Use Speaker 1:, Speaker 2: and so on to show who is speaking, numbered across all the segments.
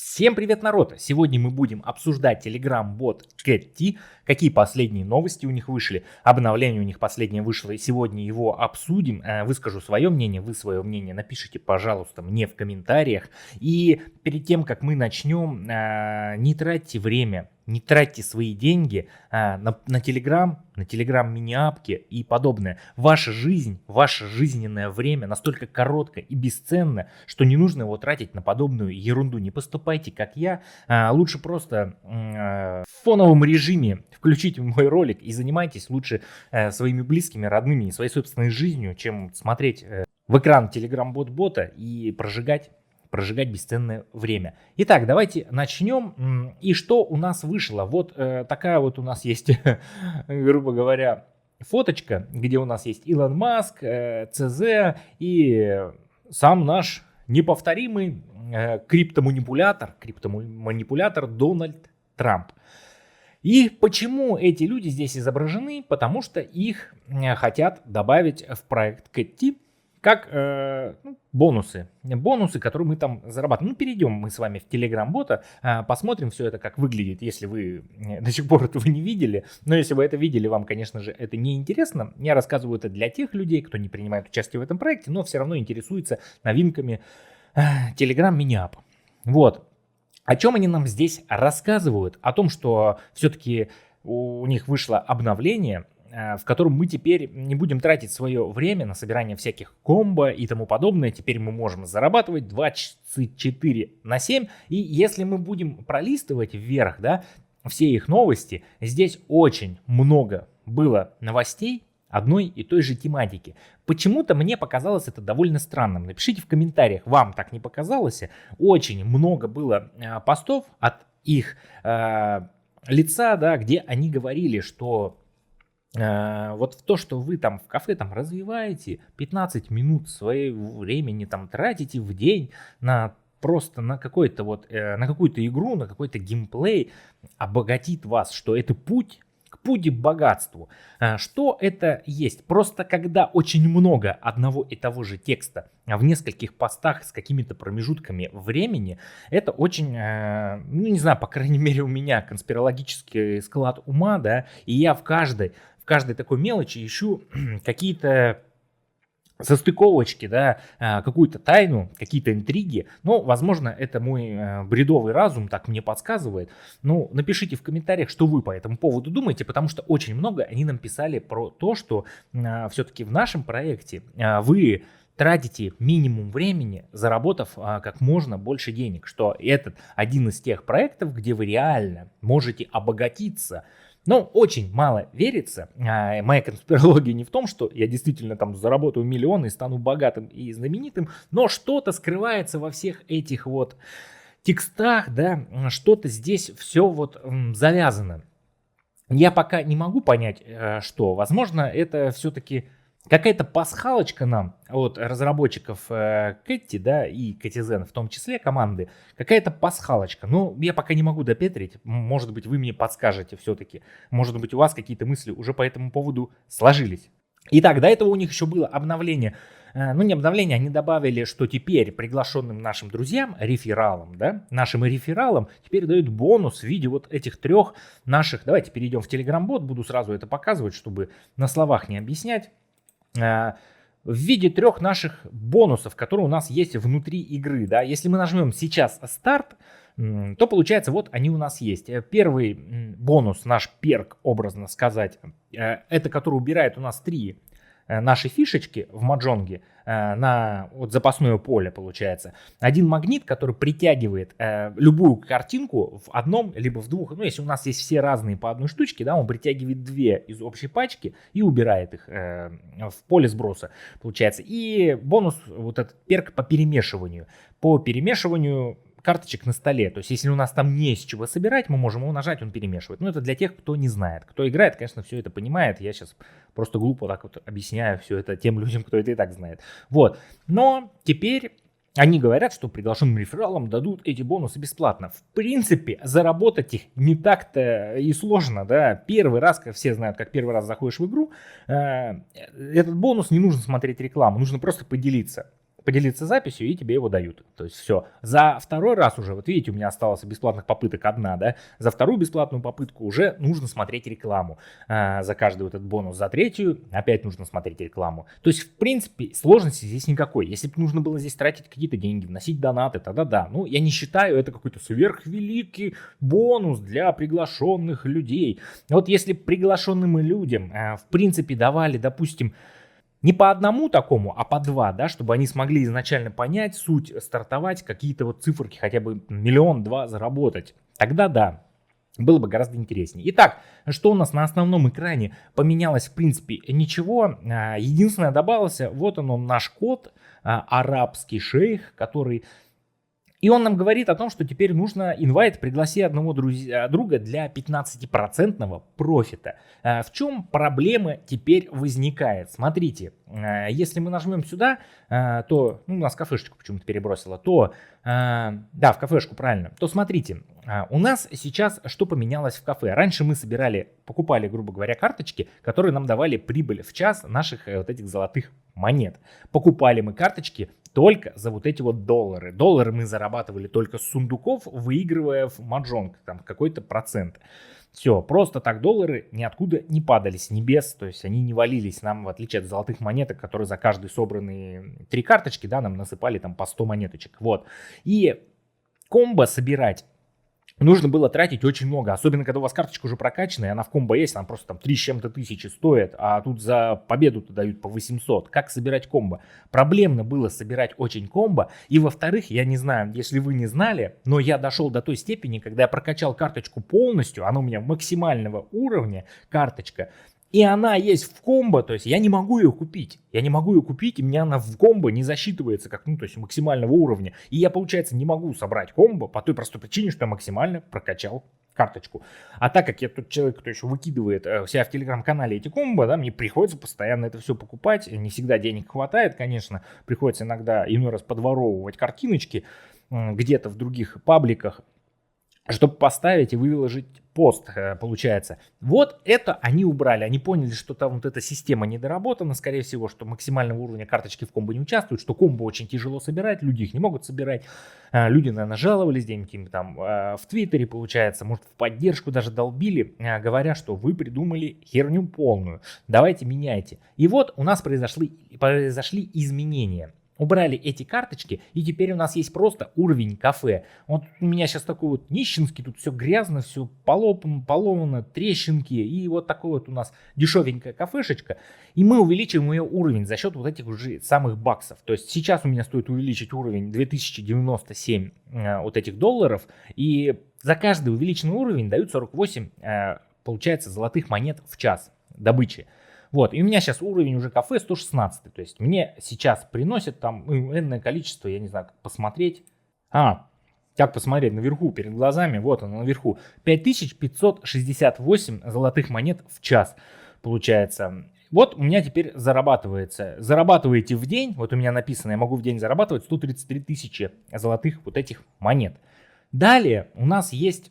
Speaker 1: Всем привет, народ! Сегодня мы будем обсуждать Telegram-бот Catty, какие последние новости у них вышли, обновление у них последнее вышло, и сегодня его обсудим. Выскажу свое мнение, вы свое мнение напишите, пожалуйста, мне в комментариях. И перед тем, как мы начнем, не тратьте время, не тратьте свои деньги на Telegram, на Telegram мини-апки и подобное. Ваша жизнь, ваше жизненное время настолько коротко и бесценно, что не нужно его тратить на подобную ерунду. Не поступайте, как я. Лучше просто в фоновом режиме включите мой ролик и занимайтесь лучше своими близкими, родными и своей собственной жизнью, чем смотреть в экран Telegram-бота и прожигать бесценное время. Итак, давайте начнем. И что у нас вышло? Вот такая вот у нас есть, грубо говоря, фоточка, где у нас есть Илон Маск, ЦЗ и сам наш неповторимый криптоманипулятор Дональд Трамп. И почему эти люди здесь изображены? Потому что их хотят добавить в проект Catty как бонусы, которые мы там зарабатываем. Перейдем мы с вами в Telegram-бота, посмотрим все это, как выглядит, если вы до сих пор этого не видели. Но если вы это видели, вам, конечно же, это не интересно. Я рассказываю это для тех людей, кто не принимает участие в этом проекте, но все равно интересуется новинками Telegram мини-апп. Вот. О чем они нам здесь рассказывают? О том, что все-таки у них вышло обновление, в котором мы теперь не будем тратить свое время на собирание всяких комбо и тому подобное. Теперь мы можем зарабатывать 24/7. И если мы будем пролистывать вверх, да, все их новости, здесь очень много было новостей одной и той же тематики. Почему-то мне показалось это довольно странным. Напишите в комментариях, вам так не показалось? Очень много было постов от их лица, да, где они говорили, что вот в то, что вы там в кафе там развиваете, 15 минут своего времени там тратите в день на просто на какой-то вот, на какую-то игру, на какой-то геймплей, обогатит вас, что это путь к богатству. Что это есть? Просто когда очень много одного и того же текста в нескольких постах с какими-то промежутками времени, это очень, не знаю, по крайней мере у меня конспирологический склад ума, да, и я в каждой такой мелочи ищу какие-то состыковочки, да, какую-то тайну, какие-то интриги. Но, возможно, это мой бредовый разум так мне подсказывает. Ну, напишите в комментариях, что вы по этому поводу думаете, потому что очень много они нам писали про то, что все-таки в нашем проекте вы тратите минимум времени, заработав как можно больше денег, что этот один из тех проектов, где вы реально можете обогатиться. Но очень мало верится. Моя конспирология не в том, что я действительно там заработаю миллионы и стану богатым и знаменитым, но что-то скрывается во всех этих вот текстах, да, что-то здесь все вот завязано. Я пока не могу понять, что. Возможно, это все-таки какая-то пасхалочка нам от разработчиков Catty, да, и Cattyzen в том числе команды, какая-то пасхалочка. Но я пока не могу допетрить, может быть, вы мне подскажете все-таки, может быть, у вас какие-то мысли уже по этому поводу сложились. Итак, до этого у них еще было обновление, не обновление, они добавили, что теперь приглашенным нашим друзьям, рефералам, да, нашим рефералам теперь дают бонус в виде вот этих трех наших, давайте перейдем в Telegram-бот, буду сразу это показывать, чтобы на словах не объяснять. В виде трех наших бонусов, которые у нас есть внутри игры. Да? Если мы нажмем сейчас старт, то получается вот они у нас есть. Первый бонус, наш перк, образно сказать, это который убирает у нас три наши фишечки в маджонге на вот запасное поле, получается. Один магнит, который притягивает любую картинку в одном либо в двух. Если у нас есть все разные по одной штучке, да, он притягивает две из общей пачки и убирает их в поле сброса, получается. И бонус, вот этот перк по перемешиванию. По перемешиванию карточек на столе. То есть, если у нас там не с чего собирать, мы можем его нажать, он перемешивает. Но это для тех, кто не знает. Кто играет, конечно, все это понимает. Я сейчас просто глупо так вот объясняю все это тем людям, кто это и так знает. Вот. Но теперь они говорят, что приглашенным рефералам дадут эти бонусы бесплатно. В принципе, заработать их не так-то и сложно. Да? Первый раз, как все знают, как первый раз заходишь в игру, этот бонус не нужно смотреть рекламу, нужно просто поделиться. поделиться записью, и тебе его дают. То есть все. За второй раз уже, вот видите, у меня осталось бесплатных попыток одна, да, за вторую бесплатную попытку уже нужно смотреть рекламу за каждый вот этот бонус. За третью опять нужно смотреть рекламу. То есть, в принципе, сложности здесь никакой. Если бы нужно было здесь тратить какие-то деньги, вносить донаты, тогда да. Ну, я не считаю это какой-то сверхвеликий бонус для приглашенных людей. Вот если приглашенным людям, в принципе, давали, допустим, не по одному такому, а по два, да, чтобы они смогли изначально понять суть, стартовать, какие-то вот циферки, хотя бы 1-2 заработать. Тогда да, было бы гораздо интереснее. Итак, что у нас на основном экране поменялось, в принципе, ничего. Единственное, добавился, вот он наш код, арабский шейх, который... И он нам говорит о том, что теперь нужно инвайт, пригласи одного друга для 15% профита. В чем проблема теперь возникает? Смотрите, если мы нажмем сюда, то, ну, у нас кафешечку почему-то перебросило, то, да, в кафешку, правильно, то смотрите, у нас сейчас что поменялось в кафе? Раньше мы покупали, грубо говоря, карточки, которые нам давали прибыль в час наших вот этих золотых монет. Покупали мы карточки только за вот эти вот доллары. Доллары мы зарабатывали только с сундуков, выигрывая в маджонг, там какой-то процент. Все, просто так доллары ниоткуда не падали с небес, то есть они не валились нам, в отличие от золотых монеток, которые за каждые собранные 3 карточки, да, нам насыпали там по 100 монеточек. Вот. И комбо собирать нужно было тратить очень много, особенно когда у вас карточка уже прокачанная, она в комбо есть, она просто там 3 с чем-то тысячи стоит, а тут за победу-то дают по 800. Как собирать комбо? Проблемно было собирать очень комбо, и во-вторых, я не знаю, если вы не знали, но я дошел до той степени, когда я прокачал карточку полностью, она у меня максимального уровня, карточка, и она есть в комбо, то есть я не могу ее купить. Я не могу ее купить, и у меня она в комбо не засчитывается как, ну, то есть максимального уровня. И я, получается, не могу собрать комбо по той простой причине, что я максимально прокачал карточку. А так как я тот человек, кто еще выкидывает у себя в телеграм-канале эти комбо, да, мне приходится постоянно это все покупать. Не всегда денег хватает, конечно. Приходится иногда иной раз подворовывать картиночки где-то в других пабликах, чтобы поставить и выложить пост, получается. Вот это они убрали. Они поняли, что там вот эта система недоработана, скорее всего, что максимального уровня карточки в комбо не участвуют, что комбо очень тяжело собирать, люди их не могут собирать. Люди, наверное, жаловались где-нибудь там в Твиттере, получается, может, в поддержку даже долбили, говоря, что вы придумали херню полную. Давайте меняйте. И вот у нас произошли изменения. Убрали эти карточки, и теперь у нас есть просто уровень кафе. Вот у меня сейчас такой вот нищенский, тут все грязно, все поломано, трещинки, и вот такой вот у нас дешевенькая кафешечка. И мы увеличиваем ее уровень за счет вот этих уже самых баксов. То есть сейчас у меня стоит увеличить уровень 2097 вот этих долларов, и за каждый увеличенный уровень дают 48, получается, золотых монет в час добычи. Вот, и у меня сейчас уровень уже кафе 116, то есть мне сейчас приносят там энное количество, я не знаю, как посмотреть. Как посмотреть наверху, перед глазами, вот оно наверху, 5568 золотых монет в час получается. Вот у меня теперь зарабатываете в день, вот у меня написано, я могу в день зарабатывать 133 тысячи золотых вот этих монет. Далее у нас есть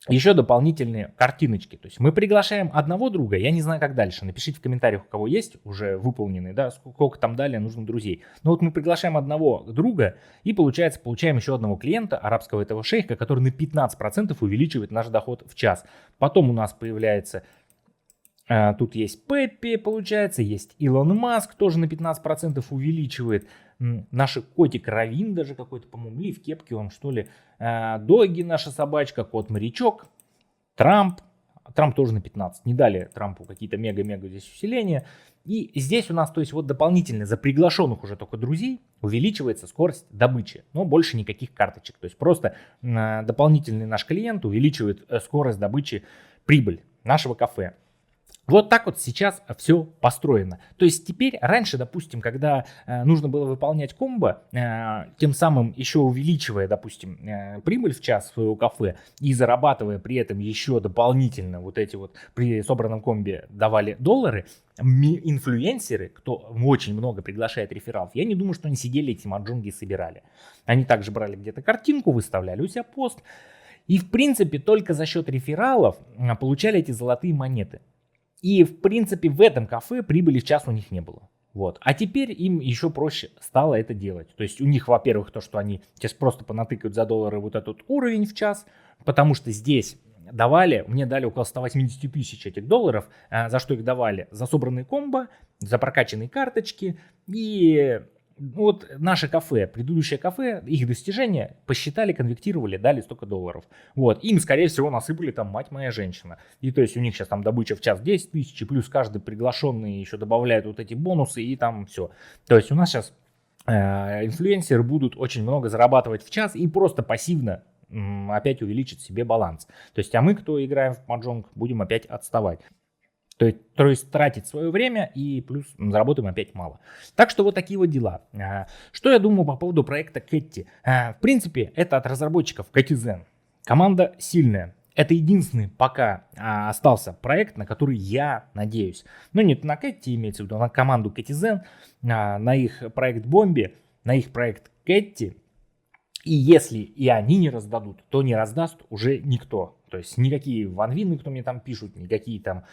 Speaker 1: еще дополнительные картиночки. То есть мы приглашаем одного друга, я не знаю, как дальше. Напишите в комментариях, у кого есть уже выполненный, да, сколько там далее нужно друзей. Но вот мы приглашаем одного друга и, получается, получаем еще одного клиента, арабского этого шейха, который на 15% увеличивает наш доход в час. Потом у нас появляется, тут есть Пеппи, получается, есть Илон Маск, тоже на 15% увеличивает. Наш котик Равин даже какой-то, по-моему, Ли в кепке он, что ли. Доги, наша собачка, кот-морячок, Трамп тоже на 15. Не дали Трампу какие-то мега-мега здесь усиления. И здесь у нас, то есть вот дополнительно за приглашенных уже только друзей увеличивается скорость добычи, но больше никаких карточек. То есть просто дополнительный наш клиент увеличивает скорость добычи, прибыль нашего кафе. Вот так вот сейчас все построено. То есть теперь раньше, допустим, когда нужно было выполнять комбо, тем самым еще увеличивая, допустим, прибыль в час своего кафе и зарабатывая при этом еще дополнительно вот эти вот при собранном комбе давали доллары, инфлюенсеры, кто очень много приглашает рефералов, я не думаю, что они сидели эти маджонги собирали. Они также брали где-то картинку, выставляли у себя пост и в принципе только за счет рефералов получали эти золотые монеты. И, в принципе, в этом кафе прибыли в час у них не было. Вот. А теперь им еще проще стало это делать. То есть у них, во-первых, то, что они сейчас просто понатыкают за доллары вот этот уровень в час, потому что здесь мне дали около 180 тысяч этих долларов. За что их давали? За собранные комбо, за прокачанные карточки и вот наше кафе, предыдущее кафе, их достижения посчитали, конвертировали, дали столько долларов. Вот, им, скорее всего, насыпали там мать моя женщина. И то есть у них сейчас там добыча в час 10 тысяч, и плюс каждый приглашенный еще добавляет вот эти бонусы, и там все. То есть у нас сейчас инфлюенсеры будут очень много зарабатывать в час и просто пассивно опять увеличить себе баланс. То есть, а мы, кто играем в маджонг, будем опять отставать. То есть тратить свое время и плюс заработаем опять мало. Так что вот такие вот дела. Что я думаю по поводу проекта Кетти? В принципе, это от разработчиков Ketizen. Команда сильная. Это единственный пока остался проект, на который я надеюсь. Ну, не на Кетти имеется в виду, а на команду Ketizen, на их проект Бомби, на их проект Кетти. И если и они не раздадут, то не раздаст уже никто. То есть никакие ванвины, кто мне там пишут, никакие там,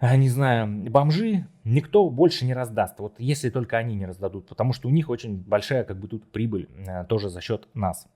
Speaker 1: не знаю, бомжи, никто больше не раздаст. Вот если только они не раздадут, потому что у них очень большая как бы тут прибыль тоже за счет нас.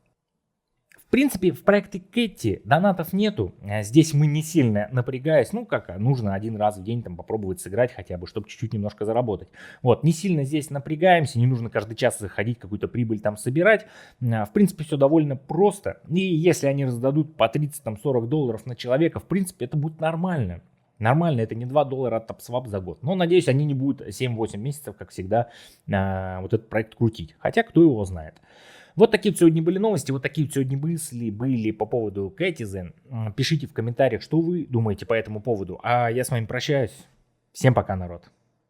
Speaker 1: В принципе, в проекте Кетти донатов нету. Здесь мы не сильно напрягаясь, ну как, нужно один раз в день там попробовать сыграть хотя бы, чтобы чуть-чуть немножко заработать. Вот, не сильно здесь напрягаемся, не нужно каждый час заходить, какую-то прибыль там собирать. В принципе, все довольно просто. И если они раздадут по 30-40 долларов на человека, в принципе, это будет нормально. Нормально, это не $2 от TapSwap за год. Но, надеюсь, они не будут 7-8 месяцев, как всегда, вот этот проект крутить. Хотя, кто его знает. Вот такие вот сегодня были новости, вот такие вот сегодня мысли были по поводу Ketizen. Пишите в комментариях, что вы думаете по этому поводу. А я с вами прощаюсь. Всем пока, народ.